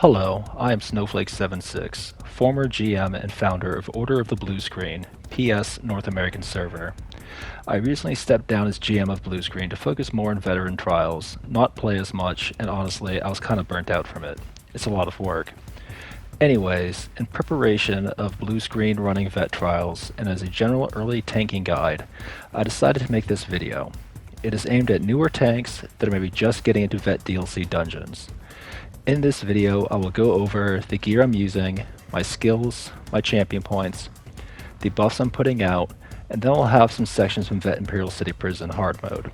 Hello, I am Snowflake76, former GM and founder of Order of the Blue Screen, PS North American server. I recently stepped down as GM of Blue Screen to focus more on veteran trials, not play as much, and honestly, I was kind of burnt out from it. It's a lot of work. Anyways, in preparation of Blue Screen running vet trials and as a general early tanking guide, I decided to make this video. It is aimed at newer tanks that are maybe just getting into vet DLC dungeons. In this video, I will go over the gear I'm using, my skills, my champion points, the buffs I'm putting out, and then I'll have some sections from Vet Imperial City Prison hard mode.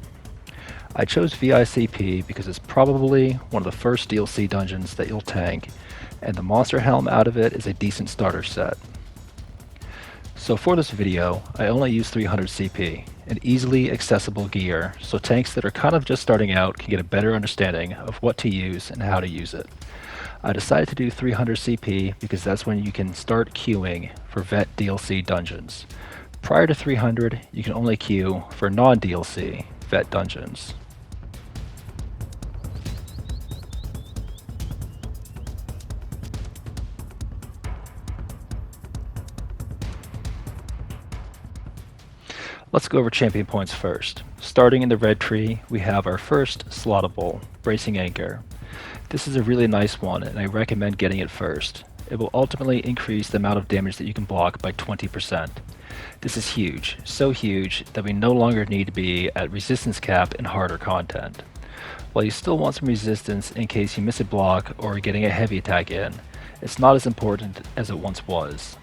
I chose vICP because it's probably one of the first DLC dungeons that you'll tank, and the monster helm out of it is a decent starter set. So for this video, I only use 300 CP, an easily accessible gear, so tanks that are kind of just starting out can get a better understanding of what to use and how to use it. I decided to do 300 CP because that's when you can start queuing for vet DLC dungeons. Prior to 300, you can only queue for non-DLC vet dungeons. Let's go over champion points first. Starting in the red tree, we have our first slottable, Bracing Anchor. This is a really nice one, and I recommend getting it first. It will ultimately increase the amount of damage that you can block by 20%. This is huge, so huge that we no longer need to be at resistance cap in harder content. While you still want some resistance in case you miss a block or are getting a heavy attack in, it's not as important as it once was.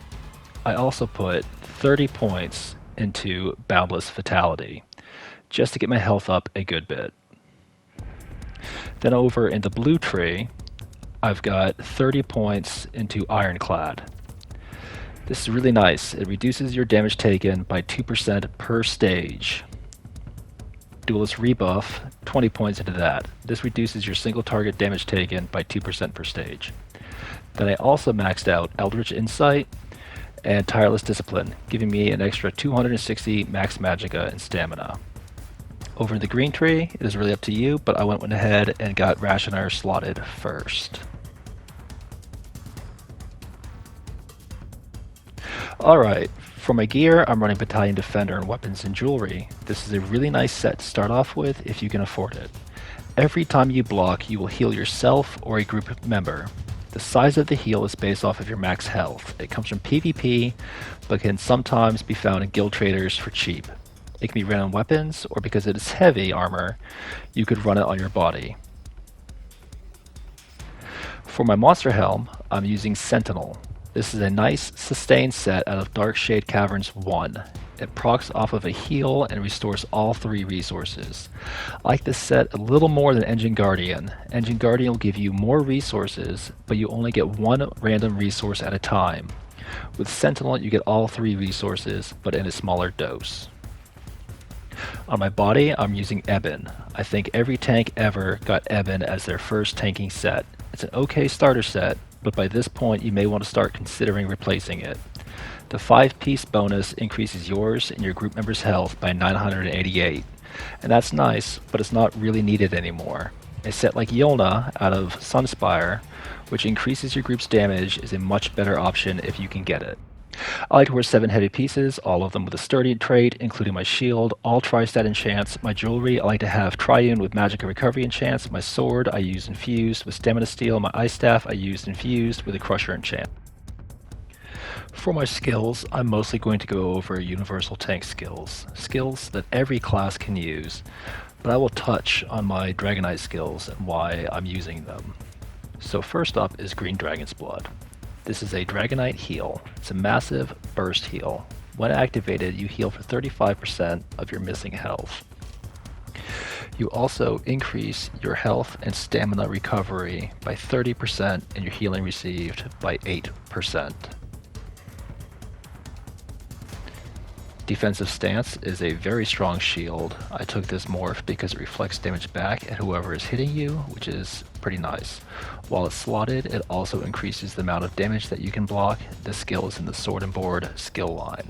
I also put 30 points into Boundless Fatality, just to get my health up a good bit. Then over in the blue tree, I've got 30 points into Ironclad. This is really nice. It reduces your damage taken by 2% per stage. Duelist Rebuff, 20 points into that. This reduces your single target damage taken by 2% per stage. Then I also maxed out Eldritch Insight and Tireless Discipline, giving me an extra 260 max magicka and stamina. Over in the green tree, it is really up to you, but I went ahead and got Rationer slotted first. Alright, for my gear, I'm running Battalion Defender and Weapons and Jewelry. This is a really nice set to start off with if you can afford it. Every time you block, you will heal yourself or a group member. The size of the heal is based off of your max health. It comes from PvP, but can sometimes be found in guild traders for cheap. It can be run on weapons, or because it is heavy armor, you could run it on your body. For my monster helm, I'm using Sentinel. This is a nice sustained set out of Darkshade Caverns 1. It procs off of a heal and restores all 3 resources. I like this set a little more than Engine Guardian. Engine Guardian will give you more resources, but you only get 1 random resource at a time. With Sentinel, you get all 3 resources, but in a smaller dose. On my body, I'm using Ebon. I think every tank ever got Ebon as their first tanking set. It's an okay starter set, but by this point you may want to start considering replacing it. The 5-piece bonus increases yours and your group member's health by 988, and that's nice, but it's not really needed anymore. A set like Yolna out of Sunspire, which increases your group's damage, is a much better option if you can get it. I like to wear 7 heavy pieces, all of them with a sturdy trait, including my shield, all tri-stat enchants. My jewelry, I like to have Triune with magic and recovery enchants. My sword, I use infused with stamina steel. My ice staff, I used infused with a crusher enchant. For my skills, I'm mostly going to go over universal tank skills that every class can use, but I will touch on my Dragonite skills and why I'm using them. So first up is Green Dragon's Blood. This is a Dragonite heal. It's a massive burst heal. When activated, you heal for 35% of your missing health. You also increase your health and stamina recovery by 30% and your healing received by 8%. Defensive Stance is a very strong shield. I took this morph because it reflects damage back at whoever is hitting you, which is pretty nice. While it's slotted, it also increases the amount of damage that you can block. This skill is in the Sword and Board skill line.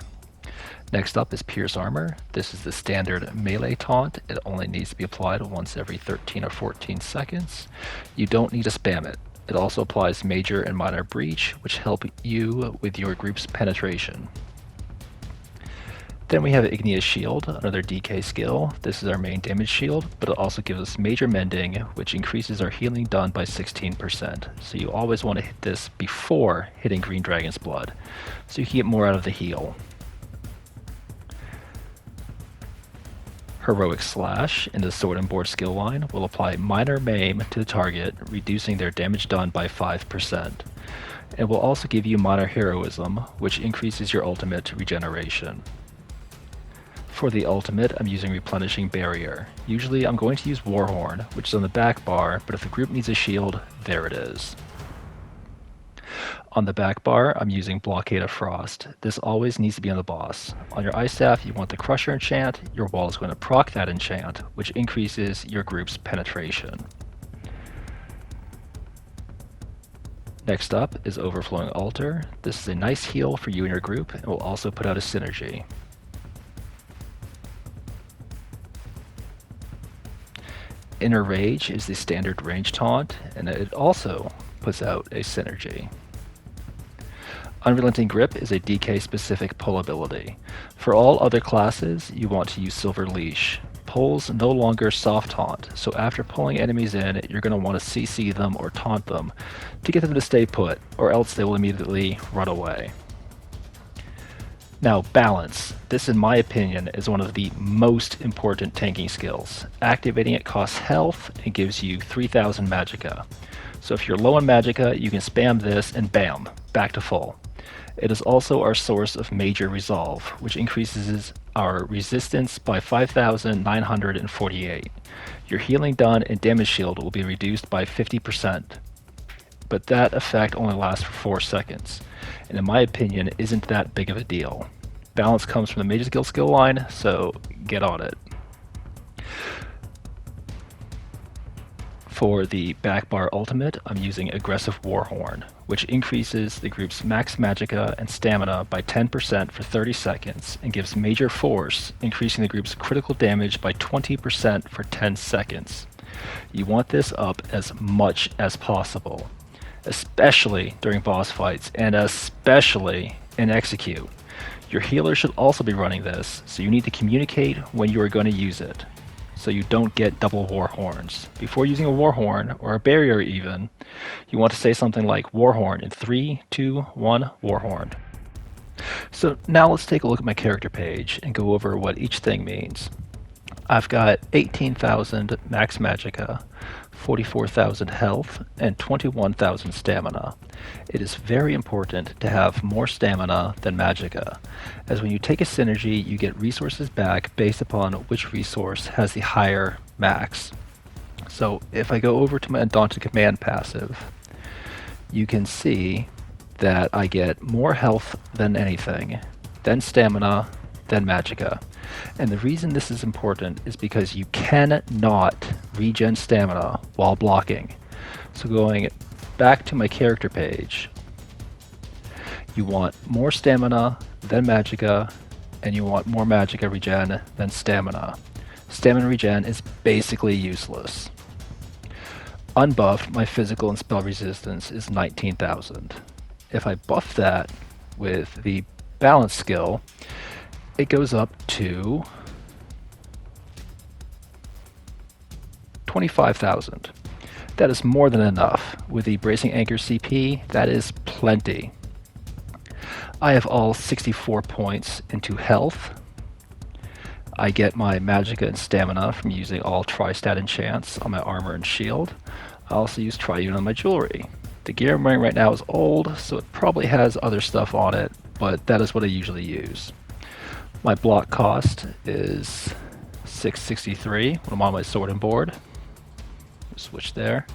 Next up is Pierce Armor. This is the standard melee taunt. It only needs to be applied once every 13 or 14 seconds. You don't need to spam it. It also applies Major and Minor Breach, which help you with your group's penetration. Then we have Igneous Shield, another DK skill. This is our main damage shield, but it also gives us Major Mending, which increases our healing done by 16%. So you always want to hit this before hitting Green Dragon's Blood, so you can get more out of the heal. Heroic Slash in the Sword and Board skill line will apply Minor Maim to the target, reducing their damage done by 5%. It will also give you Minor Heroism, which increases your ultimate regeneration. For the ultimate, I'm using Replenishing Barrier. Usually I'm going to use Warhorn, which is on the back bar, but if the group needs a shield, there it is. On the back bar, I'm using Blockade of Frost. This always needs to be on the boss. On your Ice Staff, you want the Crusher enchant. Your wall is going to proc that enchant, which increases your group's penetration. Next up is Overflowing Altar. This is a nice heal for you and your group, and will also put out a synergy. Inner Rage is the standard range taunt, and it also puts out a synergy. Unrelenting Grip is a DK specific pull ability. For all other classes, you want to use Silver Leash. Pulls no longer soft taunt, so after pulling enemies in, you're going to want to CC them or taunt them to get them to stay put, or else they will immediately run away. Now, Balance. This, in my opinion, is one of the most important tanking skills. Activating it costs health and gives you 3000 magicka. So if you're low on magicka, you can spam this and bam, back to full. It is also our source of Major Resolve, which increases our resistance by 5,948. Your healing done and damage shield will be reduced by 50%, but that effect only lasts for 4 seconds, and in my opinion isn't that big of a deal. Balance comes from the Mage's Guild skill line, so get on it. For the back bar ultimate, I'm using Aggressive Warhorn, which increases the group's max magicka and stamina by 10% for 30 seconds and gives Major Force, increasing the group's critical damage by 20% for 10 seconds. You want this up as much as possible, especially during boss fights and especially in Execute. Your healer should also be running this, so you need to communicate when you are going to use it, so you don't get double Warhorns. Before using a Warhorn, or a barrier even, you want to say something like Warhorn in 3, 2, 1, Warhorn. So now let's take a look at my character page and go over what each thing means. I've got 18,000 max magicka, 44,000 health, and 21,000 stamina. It is very important to have more stamina than magicka, as when you take a synergy, you get resources back based upon which resource has the higher max. So if I go over to my Undaunted Command passive, you can see that I get more health than anything, then stamina, then magicka. And the reason this is important is because you cannot regen stamina while blocking. So going back to my character page, you want more stamina, then magicka, and you want more magicka regen than stamina. Stamina regen is basically useless. Unbuffed, my physical and spell resistance is 19,000. If I buff that with the balance skill, it goes up to 25,000. That is more than enough. With the Bracing Anchor CP, that is plenty. I have all 64 points into health. I get my magicka and stamina from using all Tri-Stat enchants on my armor and shield. I also use Triune on my jewelry. The gear I'm wearing right now is old, so it probably has other stuff on it, but that is what I usually use. My block cost is 663 when I'm on my sword and board. Switch there.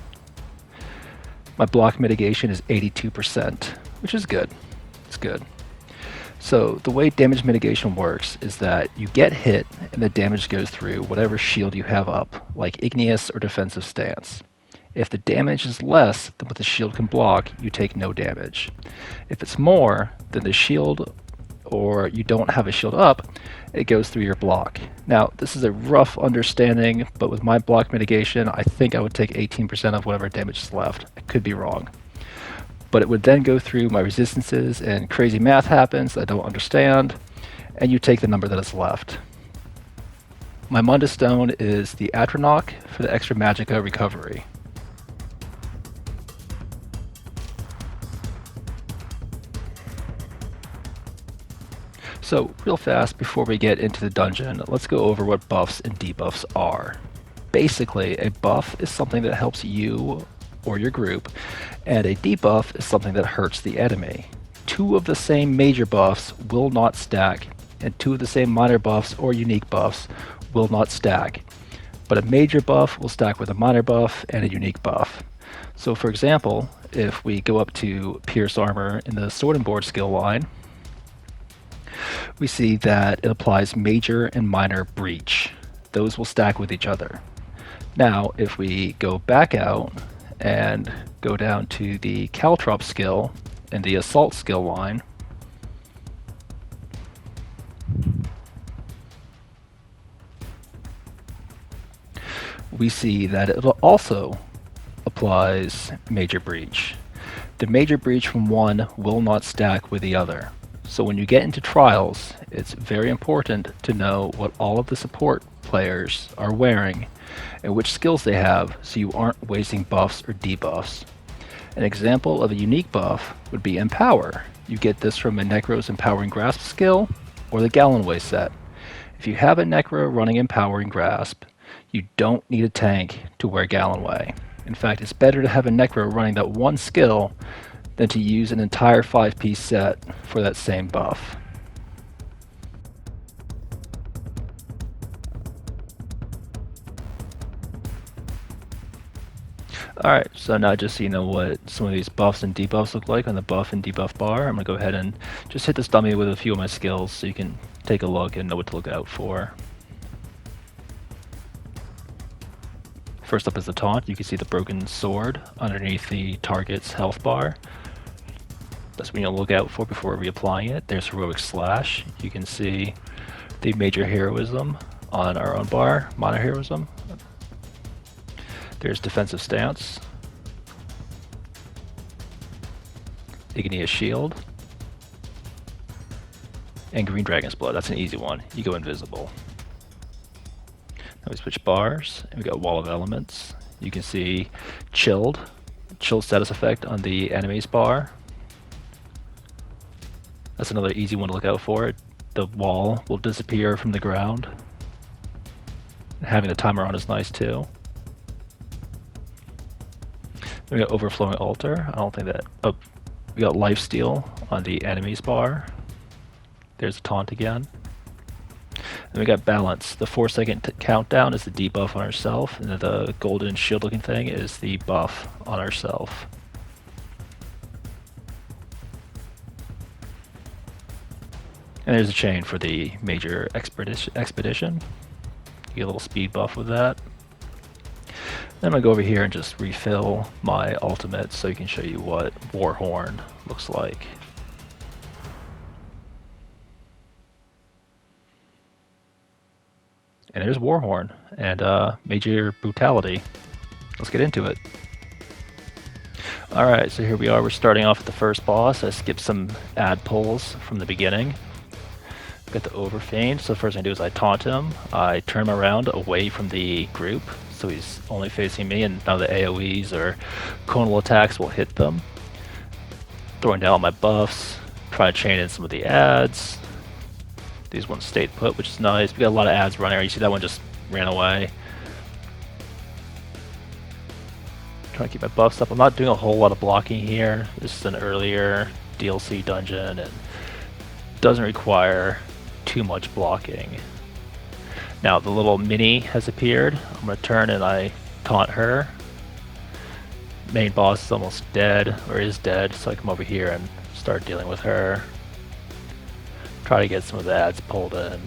My block mitigation is 82%, which is good. It's good. So the way damage mitigation works is that you get hit and the damage goes through whatever shield you have up, like Igneous or Defensive Stance. If the damage is less than what the shield can block, you take no damage. If it's more, then the shield or you don't have a shield up, it goes through your block. Now, this is a rough understanding, but with my block mitigation, I think I would take 18% of whatever damage is left. I could be wrong. But it would then go through my resistances, and crazy math happens I don't understand, and you take the number that is left. My Mundus Stone is the Atronach for the extra Magicka recovery. So real fast before we get into the dungeon, let's go over what buffs and debuffs are. Basically, a buff is something that helps you or your group, and a debuff is something that hurts the enemy. Two of the same major buffs will not stack, and two of the same minor buffs or unique buffs will not stack. But a major buff will stack with a minor buff and a unique buff. So for example, if we go up to Pierce Armor in the Sword and Board skill line, we see that it applies major and minor breach. Those will stack with each other. Now, if we go back out and go down to the Caltrop skill in the Assault skill line, we see that it also applies major breach. The major breach from one will not stack with the other. So when you get into trials, it's very important to know what all of the support players are wearing and which skills they have, so you aren't wasting buffs or debuffs. An example of a unique buff would be Empower. You get this from a Necro's Empowering Grasp skill or the Gallonway set. If you have a Necro running Empowering Grasp, you don't need a tank to wear Gallonway. In fact, it's better to have a Necro running that one skill than to use an entire 5-piece set for that same buff. Alright, so now just so you know what some of these buffs and debuffs look like on the buff and debuff bar, I'm going to go ahead and just hit this dummy with a few of my skills so you can take a look and know what to look out for. First up is the taunt. You can see the broken sword underneath the target's health bar. That's what you'll look out for before reapplying it. There's Heroic Slash. You can see the major heroism on our own bar, minor heroism. There's Defensive Stance, Igneous Shield, and Green Dragon's Blood. That's an easy one. You go invisible. Now we switch bars, and we got Wall of Elements. You can see Chilled status effect on the enemy's bar. That's another easy one to look out for. The wall will disappear from the ground. Having the timer on is nice too. Then we got Overflowing Altar. I don't think that... Oh, we got Lifesteal on the enemy's bar. There's a taunt again. Then we got Balance. The 4-second countdown is the debuff on ourself, and then the golden shield looking thing is the buff on ourself. And there's a chain for the major expedition. You get a little speed buff with that. Then I'm going to go over here and just refill my ultimate so you can show you what Warhorn looks like. And there's Warhorn and Major Brutality. Let's get into it. Alright, so here we are. We're starting off with the first boss. I skipped some ad pulls from the beginning. Got the Overfiend. So the first thing I do is I taunt him. I turn him around away from the group, so he's only facing me, and none of the AoEs or conal attacks will hit them. Throwing down all my buffs, trying to chain in some of the ads. These ones stayed put, which is nice. We got a lot of ads running here. You see that one just ran away. Trying to keep my buffs up. I'm not doing a whole lot of blocking here. This is an earlier DLC dungeon and doesn't require too much blocking. Now the little mini has appeared. I'm going to turn and I taunt her. Main boss is almost dead, or is dead, so I come over here and start dealing with her. Try to get some of the ads pulled in.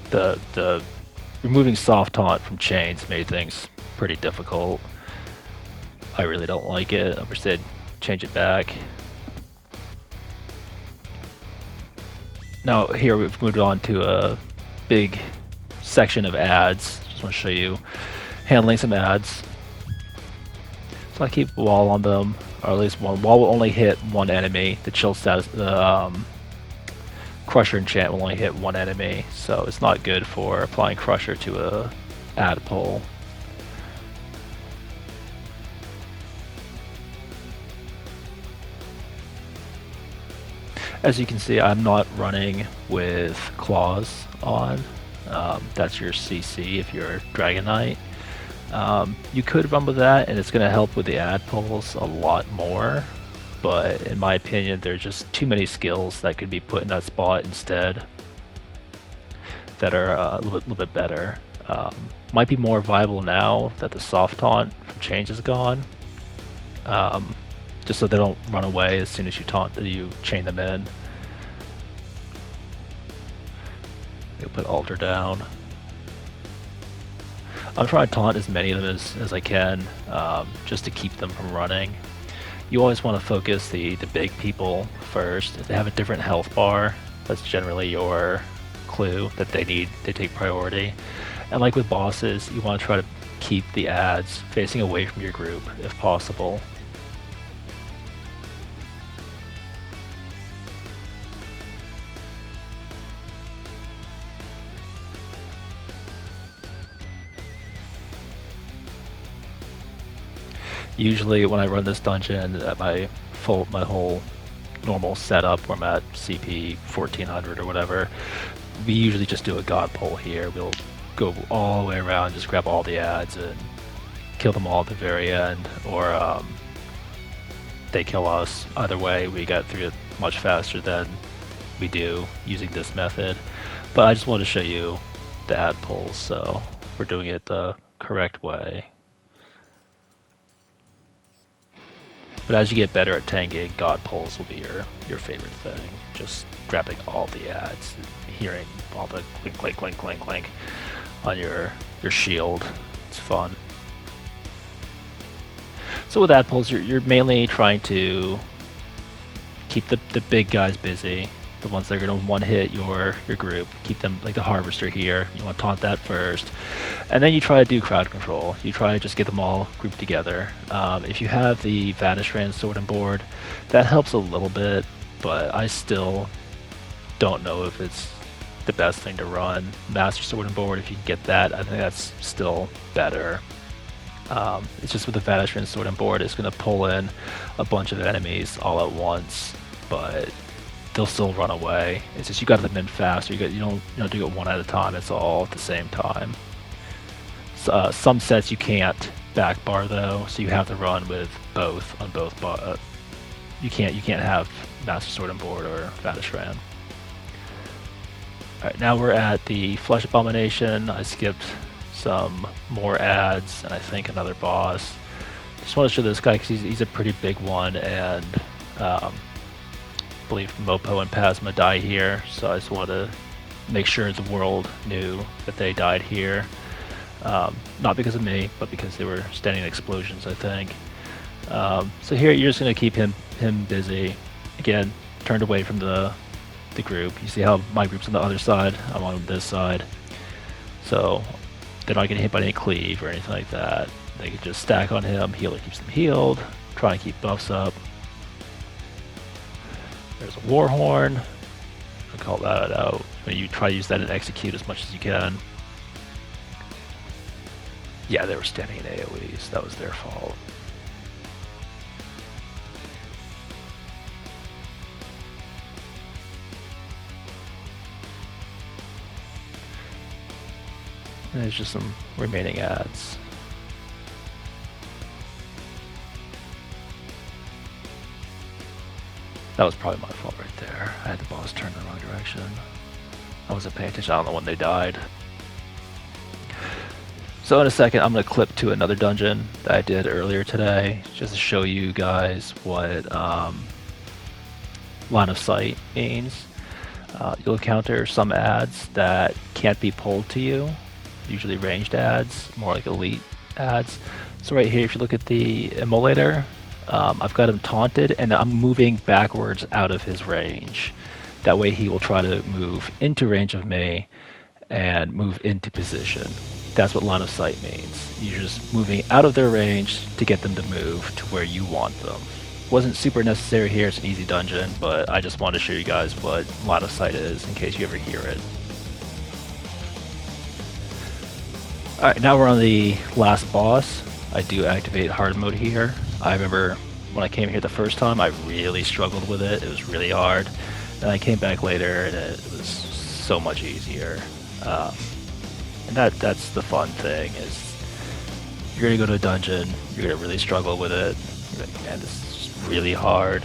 The removing soft taunt from chains made things pretty difficult. I really don't like it. I wish they'd change it back. Now here we've moved on to a big section of ads. Just want to show you handling some ads. So I keep wall on them, or at least one. Wall will only hit one enemy. The chill status, the Crusher enchant will only hit one enemy, so it's not good for applying Crusher to a ad pull. As you can see, I'm not running with claws on. That's your CC if you're Dragon Knight. You could run with that, and it's going to help with the ad pulls a lot more. But in my opinion, there's just too many skills that could be put in that spot instead that are a little bit better. Might be more viable now that the soft taunt from change is gone. Just so they don't run away as soon as you chain them in. You'll put altar down. I'm trying to taunt as many of them as I can, just to keep them from running. You always want to focus the big people first. If they have a different health bar, that's generally your clue that they take priority. And like with bosses, you want to try to keep the ads facing away from your group if possible. Usually when I run this dungeon at my whole normal setup where I'm at CP 1400 or whatever, we usually just do a god pull here. We'll go all the way around, just grab all the ads and kill them all at the very end, or they kill us. Either way, we got through it much faster than we do using this method. But I just wanted to show you the ad pulls, so we're doing it the correct way. But as you get better at tanging, god pulls will be your favorite thing. Just grabbing all the ads, hearing all the clink, clink, clink, clink, clink on your shield. It's fun. So with ad pulls, you're mainly trying to keep the big guys busy, the ones that are going to one-hit your group. Keep them, like the Harvester here. You want to taunt that first. And then you try to do crowd control. You try to just get them all grouped together. If you have the Vadishran sword and board, that helps a little bit, but I still don't know if it's the best thing to run. Master sword and board, if you can get that, I think that's still better. It's just with the Vadishran sword and board, it's going to pull in a bunch of enemies all at once, but they'll still run away. It's just you got them in faster. You don't do it one at a time. It's all at the same time. So, some sets you can't back bar though, so you have to run with both on both. You can't have Master Sword and Board or Vadishran. All right, now we're at the Flesh Abomination. I skipped some more ads and I think another boss. Just want to show this guy because he's a pretty big one, and I believe Mopo and Pasma die here, so I just want to make sure the world knew that they died here. Not because of me, but because they were standing in explosions, I think. So here you're just going to keep him busy. Again, turned away from the group. You see how my group's on the other side, I'm on this side. So they're not getting hit by any cleave or anything like that. They can just stack on him, healer keeps them healed, try and keep buffs up. There's a Warhorn. I'll call that out. You try to use that and execute as much as you can. Yeah, they were standing in AoEs. That was their fault. And there's just some remaining ads. That was probably my fault right there. I had the boss turn in the wrong direction. I wasn't paying attention. I don't know when they died. So in a second, I'm going to clip to another dungeon that I did earlier today, just to show you guys what line of sight means. You'll encounter some ads that can't be pulled to you, usually ranged ads, more like elite ads. So right here, if you look at the immolator, I've got him taunted and I'm moving backwards out of his range. That way he will try to move into range of me and move into position. That's what line of sight means. You're just moving out of their range to get them to move to where you want them. Wasn't super necessary here, it's an easy dungeon, but I just wanted to show you guys what line of sight is in case you ever hear it. Alright, now we're on the last boss. I do activate hard mode here. I remember when I came here the first time, I really struggled with it. It was really hard. And I came back later and it was so much easier. And that's the fun thing, is you're gonna go to a dungeon, you're gonna really struggle with it, you're like, man, this is really hard.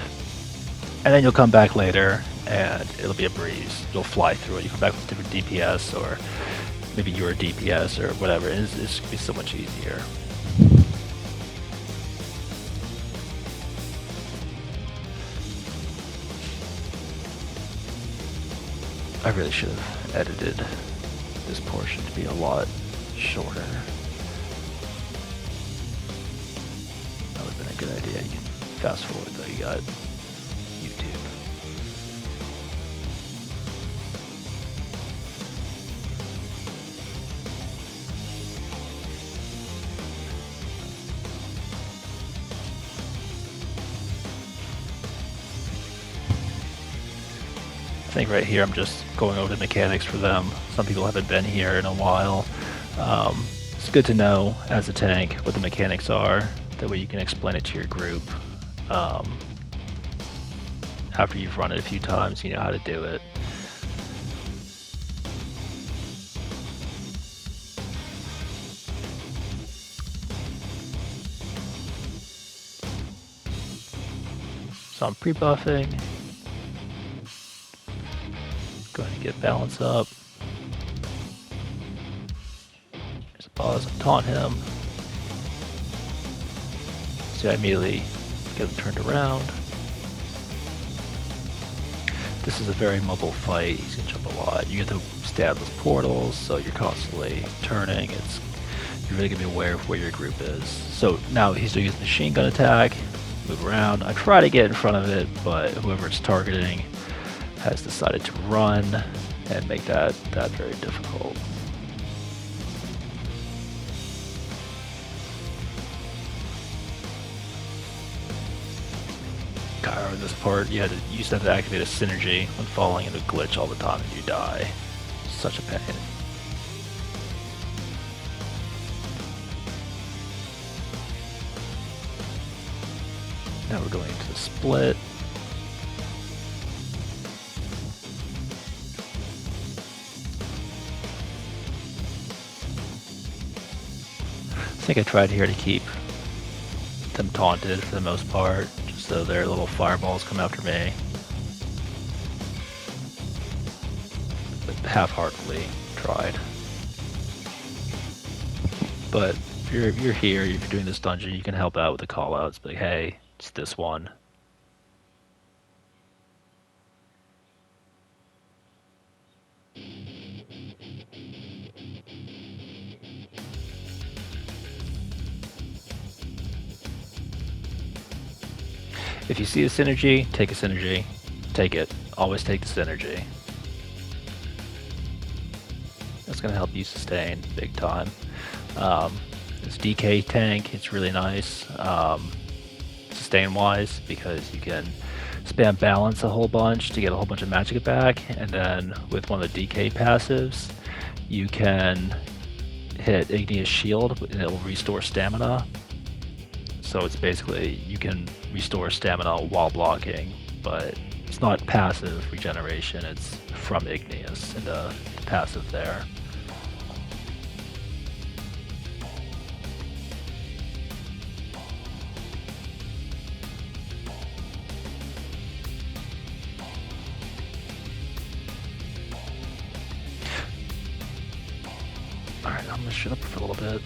And then you'll come back later and it'll be a breeze. You'll fly through it. You come back with different DPS, or maybe you're a DPS or whatever. It's gonna be so much easier. I really should have edited this portion to be a lot shorter. That would have been a good idea. You can fast forward though, you got YouTube. I think right here I'm just going over the mechanics for them. Some people haven't been here in a while. It's good to know as a tank what the mechanics are. That way you can explain it to your group. After you've run it a few times, you know how to do it. So I'm pre-buffing. Go ahead and get balance up. There's a pause, taunt him. So I immediately get him turned around. This is a very mobile fight. He's gonna jump a lot. You get to stay out of those portals, so you're constantly turning. You're really gonna be aware of where your group is. So now he's doing his machine gun attack. Move around. I try to get in front of it, but whoever it's targeting has decided to run and make that very difficult. In this part, you used to have to activate a synergy when falling into a glitch all the time and you die. Such a pain. Now we're going into the split. I think I tried here to keep them taunted for the most part, just so their little fireballs come after me. But half-heartedly tried. But if you're here, if you're doing this dungeon, you can help out with the call-outs. Be like, hey, it's this one. If you see a synergy, take a synergy. Take it. Always take the synergy. That's going to help you sustain big time. This DK tank, it's really nice sustain-wise, because you can spam balance a whole bunch to get a whole bunch of magic back, and then with one of the DK passives, you can hit Igneous Shield and it will restore stamina. So it's basically, you can restore stamina while blocking, but it's not passive regeneration, it's from Igneous and the passive there. Alright, I'm gonna shut up for a little bit.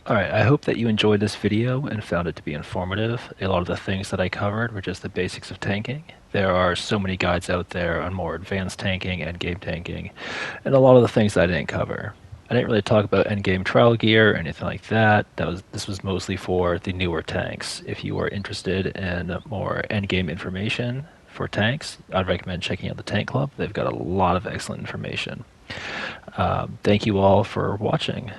Alright, I hope that you enjoyed this video and found it to be informative. A lot of the things that I covered were just the basics of tanking. There are so many guides out there on more advanced tanking, endgame tanking, and a lot of the things that I didn't cover. I didn't really talk about endgame trial gear or anything like that. This was mostly for the newer tanks. If you are interested in more endgame information for tanks, I'd recommend checking out the Tank Club. They've got a lot of excellent information. Thank you all for watching.